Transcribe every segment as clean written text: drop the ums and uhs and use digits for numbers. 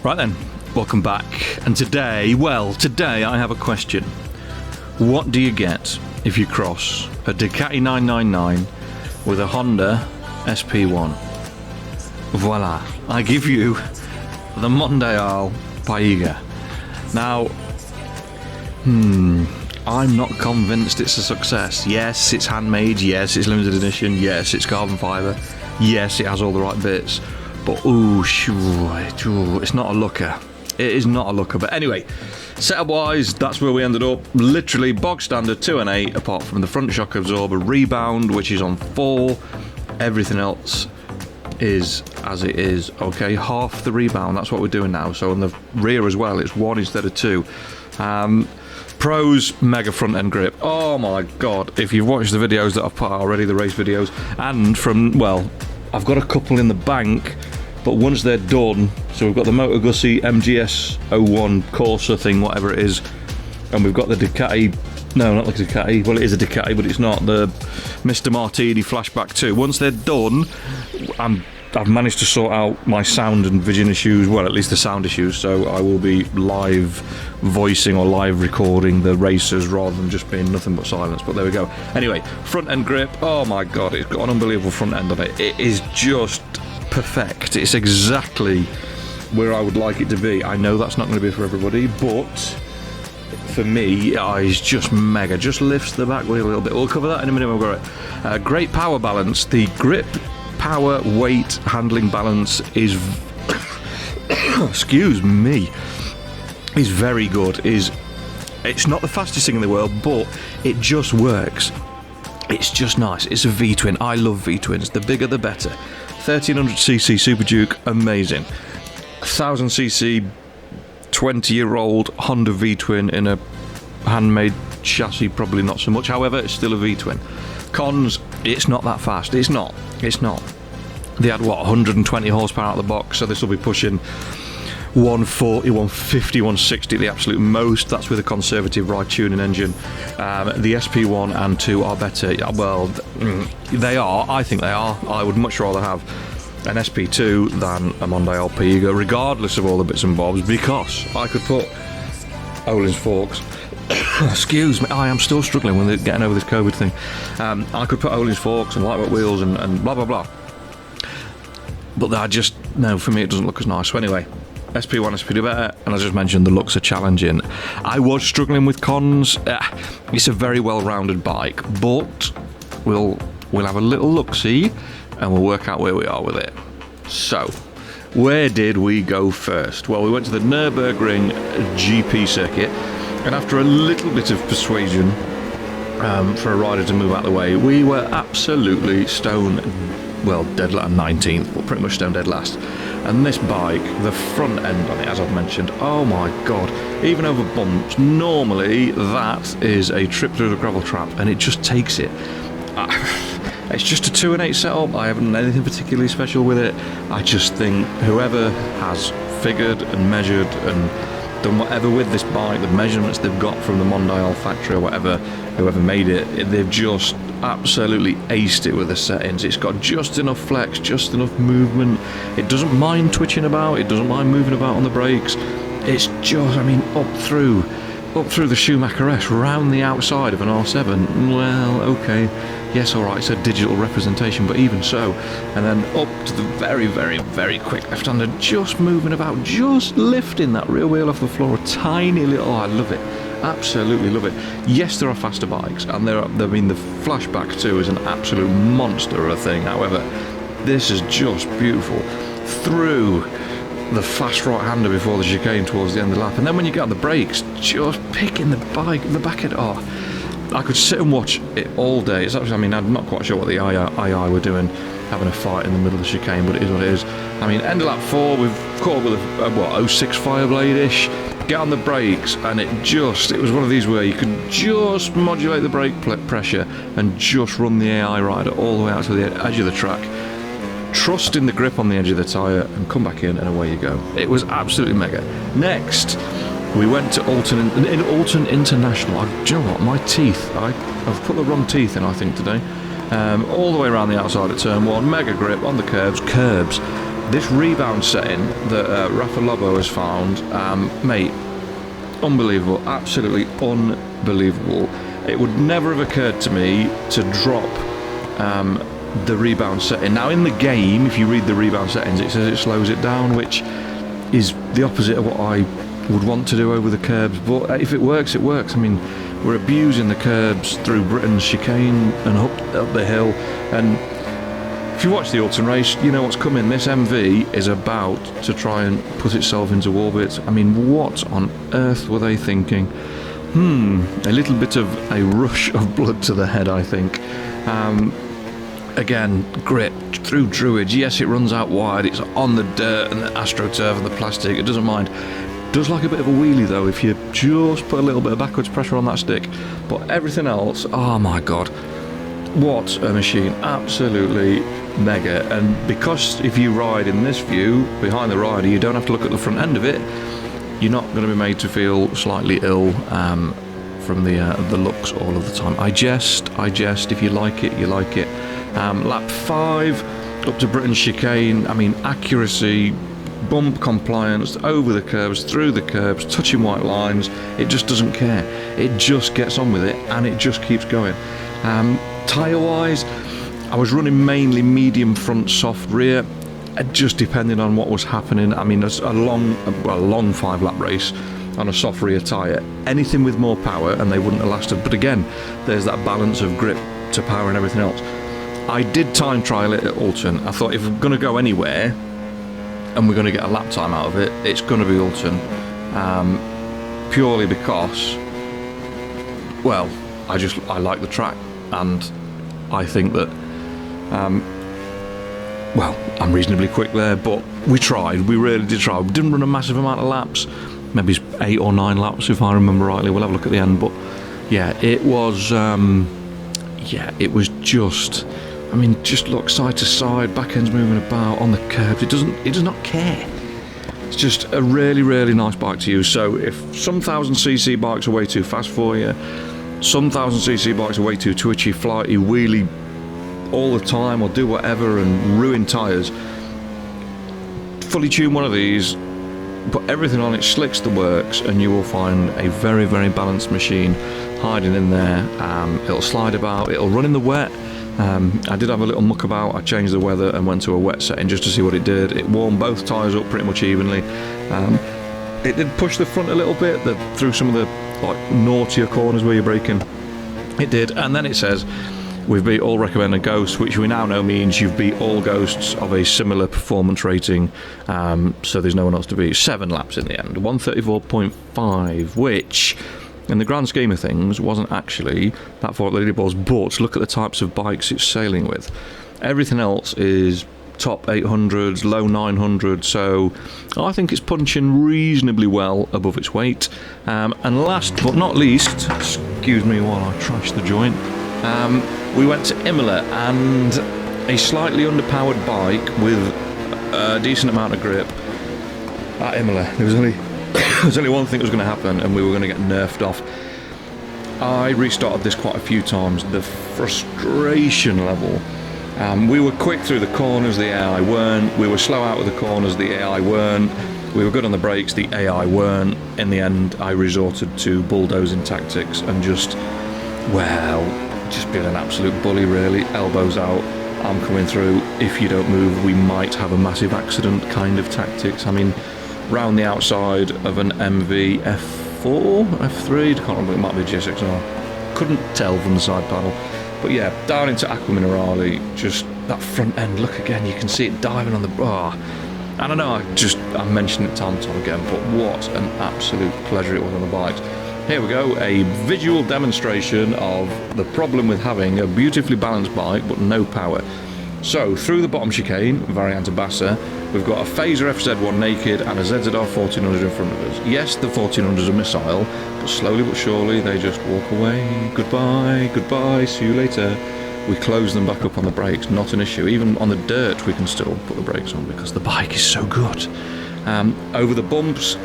Right then, welcome back. And today I have a question. What do you get if you cross a Ducati 999 with a Honda SP-1? Voila, I give you the Mondial Piega. Now, I'm not convinced it's a success. Yes, it's handmade. Yes, it's limited edition. Yes, it's carbon fibre. Yes, it has all the right bits. But it's not a looker. It is not a looker. But anyway, setup wise, that's where we ended up. Literally bog standard 2 and 8, apart from the front shock absorber rebound, which is on 4. Everything else is as it is. Okay, half the rebound. That's what we're doing now. So on the rear as well, it's 1 instead of 2. Pros, mega front end grip. Oh my god! If you've watched the videos that I've put out already, the race videos, and I've got a couple in the bank, but once they're done, so we've got the Moto Guzzi MGS01 Corsa thing, whatever it is, and we've got the Ducati, no, not the Ducati, well it is a Ducati, but it's not, the Mr. Martini Flashback 2. Once they're done, I've managed to sort out my sound and vision issues, well at least the sound issues, so I will be live voicing or live recording the racers rather than just being nothing but silence, but there we go. Anyway, front end grip, oh my god, it's got an unbelievable front end on it. It is just perfect. It's exactly where I would like it to be. I know that's not going to be for everybody, but for me, it's just mega. Just lifts the back wheel a little bit. We'll cover that in a minute when we've got it. Great power balance. The grip, power, weight, handling balance is excuse me, is very good. It's not the fastest thing in the world, but it just works. It's just nice. It's a V-twin. I love V-twins. The bigger the better. 1300cc Super Duke, amazing. 1000cc 20-year-old Honda V-twin in a handmade chassis, probably not so much. However, it's still a V-twin. Cons, it's not that fast. It's not. They had 120 horsepower out of the box, so this will be pushing 140, 150, 160 the absolute most. That's with a conservative ride tuning engine. The SP-1 and 2 are better. Well, they are. I think they are. I would much rather have an SP2 than a Mondial Piega, regardless of all the bits and bobs, because I could put Ohlins forks. Excuse me, I am still struggling with getting over this COVID thing. I could put Ohlins forks and lightweight wheels and blah blah blah. But no, for me it doesn't look as nice. So anyway, SP1, SP2 better, and as I just mentioned, the looks are challenging. I was struggling with cons. It's a very well-rounded bike, but we'll have a little look-see, and we'll work out where we are with it. So, where did we go first? Well, we went to the Nürburgring GP circuit, and after a little bit of persuasion for a rider to move out of the way, we were absolutely dead last, 19th, but pretty much stone dead last. And this bike, the front end on it, as I've mentioned, oh my god, even over bumps, normally that is a trip through the gravel trap, and it just takes it. It's just a 2 and 8 setup. I haven't done anything particularly special with it. I just think whoever has figured and measured and done whatever with this bike, the measurements they've got from the Mondial factory or whatever, whoever made it, they've just absolutely aced it with the settings. It's got just enough flex, just enough movement. It doesn't mind twitching about, it doesn't mind moving about on the brakes. It's just, up through the Schumacher S, round the outside of an R7. Well, okay, yes, alright, it's a digital representation, but even so. And then up to the very, very, very quick left-hander, just moving about, just lifting that rear wheel off the floor, a tiny little, I love it. Absolutely love it. Yes, there are faster bikes, and the Flashback 2 is an absolute monster of a thing. However, this is just beautiful. Through the fast right-hander before the chicane towards the end of the lap, and then when you get on the brakes, just picking the back end off. I could sit and watch it all day. It's actually, I'm not quite sure what the II were doing, having a fight in the middle of the chicane, but it is what it is. End of lap 4, we've caught up with a 06 Fireblade-ish. Get on the brakes, and it was one of these where you could just modulate the brake pressure and just run the AI rider all the way out to the edge of the track, trust in the grip on the edge of the tyre, and come back in, and away you go. It was absolutely mega. Next, we went to Alton International. Do you know what? My teeth, I've put the wrong teeth in, I think, today. All the way around the outside at turn 1, mega grip on the curbs. this rebound setting that Rafa Lobo has found, mate, unbelievable, absolutely unbelievable. It would never have occurred to me to drop the rebound setting. Now in the game, if you read the rebound settings, it says it slows it down, which is the opposite of what I would want to do over the curbs, but if it works, it works. I mean, we're abusing the curbs through Britain's chicane and up the hill, and if you watch the Ohlins race, you know what's coming. This MV is about to try and put itself into orbit. I mean, what on earth were they thinking? A little bit of a rush of blood to the head, I think. Again, grip through Druids. Yes, it runs out wide. It's on the dirt and the AstroTurf and the plastic. It doesn't mind. Does like a bit of a wheelie though if you just put a little bit of backwards pressure on that stick. But everything else, oh my god, what a machine! Absolutely mega. And because if you ride in this view behind the rider, you don't have to look at the front end of it. You're not going to be made to feel slightly ill from the looks all of the time. I jest. If you like it, you like it. Lap 5 up to Britain's chicane. I mean, accuracy, bump compliance, over the curbs, through the curbs, touching white lines. It just doesn't care. It just gets on with it, and it just keeps going. Tyre wise, I was running mainly medium front, soft rear, just depending on what was happening. I mean, a long 5-lap race on a soft rear tyre, anything with more power and they wouldn't have lasted. But again, there's that balance of grip to power and everything else. I did time trial it at Ohlins. I thought if we're going to go anywhere and we're going to get a lap time out of it, it's going to be Ohlins, purely because, well, I like the track, and I think that well, I'm reasonably quick there, but we really did try. We didn't run a massive amount of laps, maybe 8 or 9 laps if I remember rightly. We'll have a look at the end, but yeah, it was just, I mean, just look side to side, back end's moving about on the curbs. It does not care. It's just a really, really nice bike to use. So if some 1000cc bikes are way too fast for you, some 1000cc bikes are way too twitchy, flighty, wheelie all the time, or do whatever and ruin tyres, fully tune one of these, put everything on it, slicks the works, and you will find a very, very balanced machine hiding in there. It'll slide about, it'll run in the wet. I did have a little muck about. I changed the weather and went to a wet setting just to see what it did. It warmed both tyres up pretty much evenly. It did push the front a little bit through some of the like naughtier corners where you're braking. It did, and then it says we've beat all recommended ghosts, which we now know means you've beat all ghosts of a similar performance rating, so there's no one else to beat. 7 laps in the end, 134.5, which in the grand scheme of things wasn't actually that far up the leaderboards, but look at the types of bikes it's sailing with. Everything else is top 800s, low 900s, so I think it's punching reasonably well above its weight. And last but not least, excuse me while I trash the joint, we went to Imola, and a slightly underpowered bike with a decent amount of grip at Imola. There was only one thing that was going to happen, and we were going to get nerfed off. I restarted this quite a few times. The frustration level. We were quick through the corners, the AI weren't. We were slow out of the corners, the AI weren't. We were good on the brakes, the AI weren't. In the end, I resorted to bulldozing tactics and just being an absolute bully, really. Elbows out, I'm coming through. If you don't move, we might have a massive accident kind of tactics. I mean, round the outside of an MV F4, F3, I can't remember, it might be a GSXR. Couldn't tell from the side panel. But yeah, down into Aqua Minerale, just that front end, look again, you can see it diving on the bar. I don't know, I mentioned it time and time again, but what an absolute pleasure it was on the bikes. Here we go, a visual demonstration of the problem with having a beautifully balanced bike but no power. So, through the bottom chicane, Variante Bassa, we've got a Phaser FZ1 naked and a ZZR 1400 in front of us. Yes, the 1400 is a missile, but slowly but surely they just walk away. Goodbye, see you later. We close them back up on the brakes, not an issue. Even on the dirt we can still put the brakes on because the bike is so good. Over the bumps,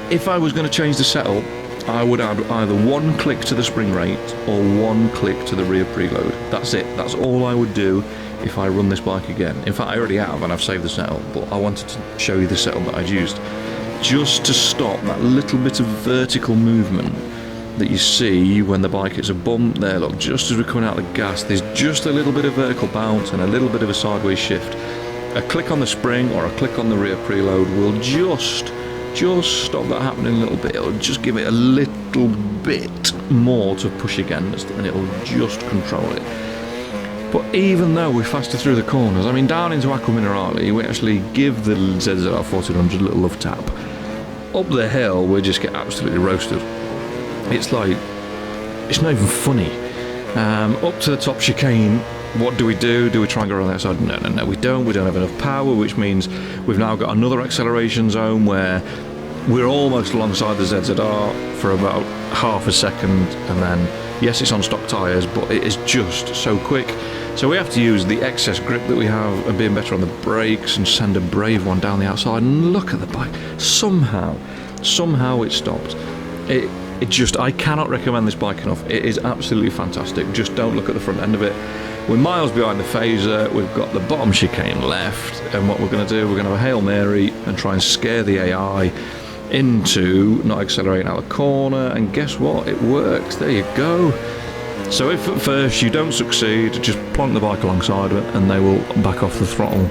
if I was going to change the setup, I would add either 1 click to the spring rate or 1 click to the rear preload. That's it. That's all I would do if I run this bike again. In fact, I already have, and I've saved the setup, but I wanted to show you the setup that I'd used, just to stop that little bit of vertical movement that you see when the bike hits a bump. There, look, just as we're coming out of the gas, there's just a little bit of vertical bounce and a little bit of a sideways shift. A click on the spring or a click on the rear preload will just stop that happening a little bit. It'll just give it a little bit more to push against, and it'll just control it. But even though we're faster through the corners, I mean, down into Aqua Minerale, we actually give the ZZR1400 a little love tap. Up the hill, we just get absolutely roasted. It's like, it's not even funny. Up to the top chicane, what do? Do we try and go around the outside? No, we don't. We don't have enough power, which means we've now got another acceleration zone where we're almost alongside the ZZR for about half a second, and then, yes, it's on stock tyres, but it is just so quick. So we have to use the excess grip that we have and being better on the brakes and send a brave one down the outside, and look at the bike. Somehow it stopped. It just, I cannot recommend this bike enough. It is absolutely fantastic. Just don't look at the front end of it. We're miles behind the phaser, we've got the bottom chicane left, and what we're going to do, we're going to have a Hail Mary and try and scare the AI into not accelerating out the corner, and guess what? It works. There you go. So if at first you don't succeed, just plonk the bike alongside it and they will back off the throttle.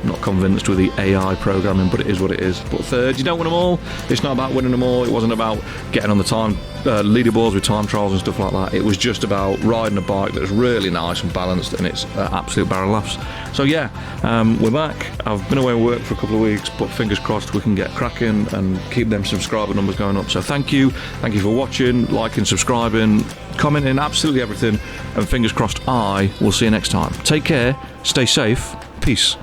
Not convinced with the AI programming, but it is what it is. But third, you don't win them all. It's not about winning them all. It wasn't about getting on the time leaderboards with time trials and stuff like that. It was just about riding a bike that's really nice and balanced, and it's absolute barrel laughs. So yeah, we're back. I've been away at work for a couple of weeks, but fingers crossed we can get cracking and keep them subscriber numbers going up. So thank you for watching, liking, subscribing, commenting, absolutely everything, and fingers crossed I will see you next time. Take care, stay safe, peace.